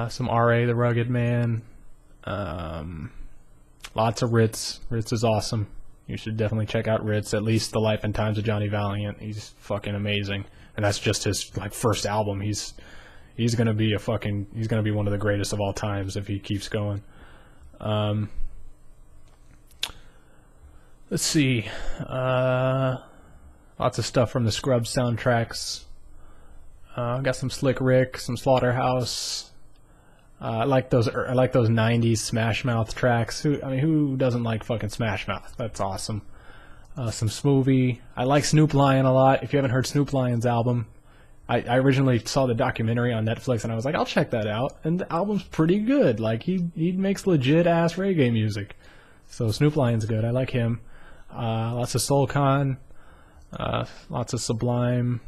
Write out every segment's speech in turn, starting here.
Some R.A. the Rugged Man. Um, Lots of Ritz. Ritz is awesome. You should definitely check out Ritz. At least The Life and Times of Johnny Valiant. He's fucking amazing, and that's just his first album. He's gonna be he's gonna be one of the greatest of all times if he keeps going. Um, let's see. Lots of stuff from the Scrubs soundtracks. Got some Slick Rick, some Slaughterhouse. I like those. I like those '90s Smash Mouth tracks. Who doesn't like fucking Smash Mouth? That's awesome. Some Smoothie. I like Snoop Lion a lot. If you haven't heard Snoop Lion's album, I originally saw the documentary on Netflix and I was like, I'll check that out. And the album's pretty good. Like he makes legit ass reggae music. So Snoop Lion's good. I like him. Lots of Soul Khan. Lots of Sublime.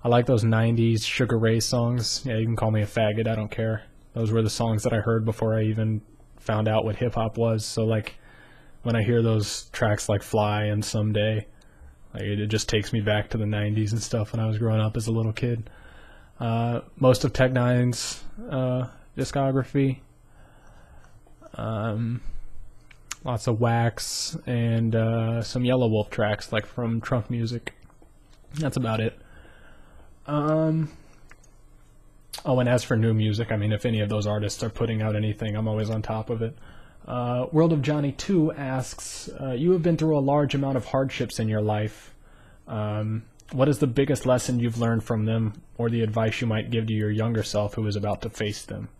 I like those '90s Sugar Ray songs. Yeah, you can call me a faggot. I don't care. Those were the songs that I heard before I even found out what hip hop was. So like, when I hear those tracks like Fly and Someday, like it just takes me back to the '90s and stuff when I was growing up as a little kid. Most of Tech Nine's discography. Lots of Wax and some Yellow Wolf tracks like from Trunk Music. That's about it. Oh, and as for new music, I mean, if any of those artists are putting out anything, I'm always on top of it. World of Johnny 2 asks, you have been through a large amount of hardships in your life. What is the biggest lesson you've learned from them, or the advice you might give to your younger self who is about to face them?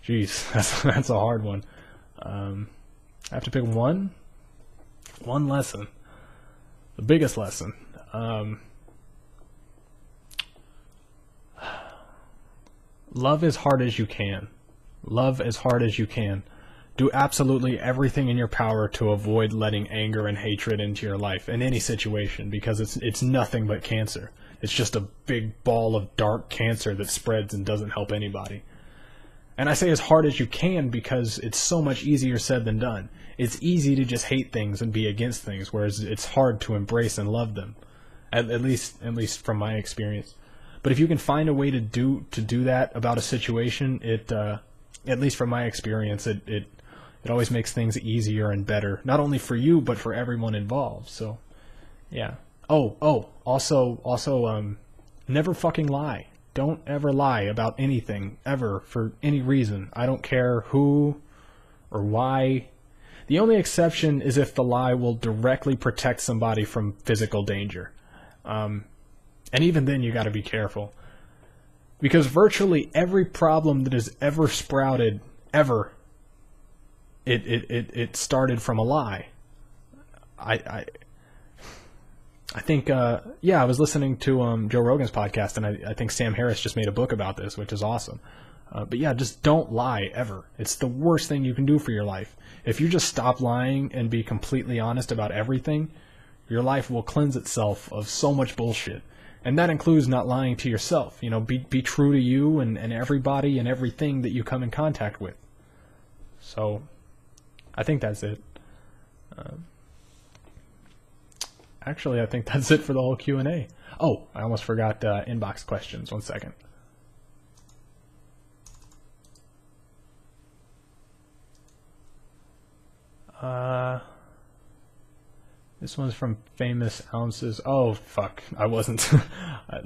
Jeez, that's a hard one. I have to pick one lesson. The biggest lesson. Love as hard as you can. Love as hard as you can. Do absolutely everything in your power to avoid letting anger and hatred into your life in any situation, because it's nothing but cancer. It's just a big ball of dark cancer that spreads and doesn't help anybody. And I say as hard as you can because it's so much easier said than done. It's easy to just hate things and be against things, whereas it's hard to embrace and love them. At least from my experience. But if you can find a way to do that about a situation, at least from my experience, it always makes things easier and better, not only for you but for everyone involved. So, yeah. Also, never fucking lie. Don't ever lie about anything ever for any reason. I don't care who or why. The only exception is if the lie will directly protect somebody from physical danger. And even then, you got to be careful, because virtually every problem that has ever sprouted, it started from a lie. I think, I was listening to Joe Rogan's podcast, and I think Sam Harris just made a book about this, which is awesome. But yeah, just don't lie ever. It's the worst thing you can do for your life. If you just stop lying and be completely honest about everything, your life will cleanse itself of so much bullshit. And that includes not lying to yourself. You know, be true to you and everybody and everything that you come in contact with. So, I think that's it. Actually, I think that's it for the whole Q&A. Oh, I almost forgot inbox questions. 1 second. This one's from Famous Ounces. Oh, fuck. I wasn't...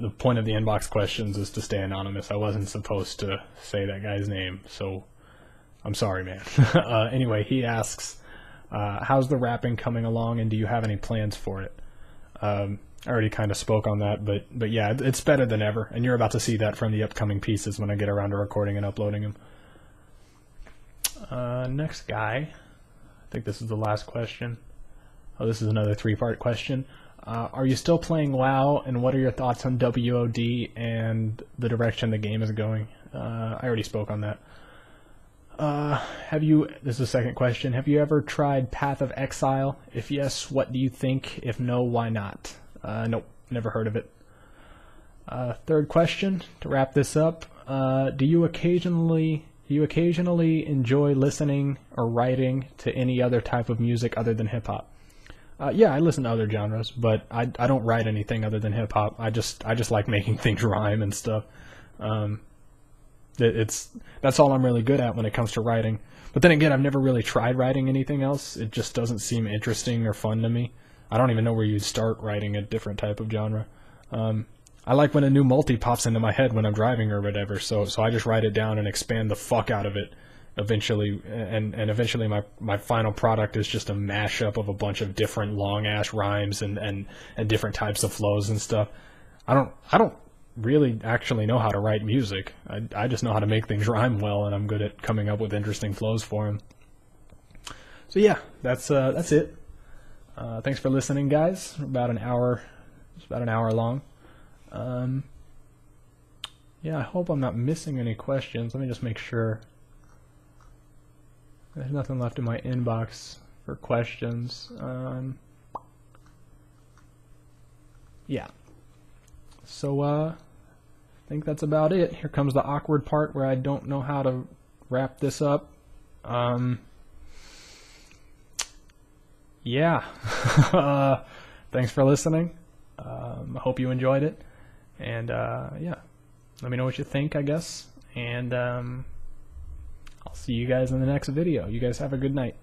The point of the inbox questions is to stay anonymous. I wasn't supposed to say that guy's name, so I'm sorry, man. Anyway, he asks, how's the rapping coming along, and do you have any plans for it? I already kind of spoke on that, but yeah, it's better than ever, and you're about to see that from the upcoming pieces when I get around to recording and uploading them. Next guy. I think this is the last question. Oh, this is another 3-part question. Are you still playing WoW, and what are your thoughts on WOD and the direction the game is going? I already spoke on that. This is the second question. Have you ever tried Path of Exile? If yes, what do you think? If no, why not? Nope, never heard of it. Third question, to wrap this up. Do you occasionally enjoy listening or writing to any other type of music other than hip-hop? Yeah, I listen to other genres, but I don't write anything other than hip hop. I just like making things rhyme and stuff. That's all I'm really good at when it comes to writing. But then again, I've never really tried writing anything else. It just doesn't seem interesting or fun to me. I don't even know where you'd start writing a different type of genre. I like when a new multi pops into my head when I'm driving or whatever, so I just write it down and expand the fuck out of it eventually, and eventually my final product is just a mashup of a bunch of different long ass rhymes and different types of flows and stuff. I don't really actually know how to write music. I just know how to make things rhyme well, and I'm good at coming up with interesting flows for them. So yeah, that's it. Thanks for listening, guys. About an hour. It's about an hour long. Yeah, I hope I'm not missing any questions. Let me just make sure. There's nothing left in my inbox for questions. Yeah. So, I think that's about it. Here comes the awkward part where I don't know how to wrap this up. Yeah. Thanks for listening. I hope you enjoyed it. And, yeah. Let me know what you think, I guess. And, I'll see you guys in the next video. You guys have a good night.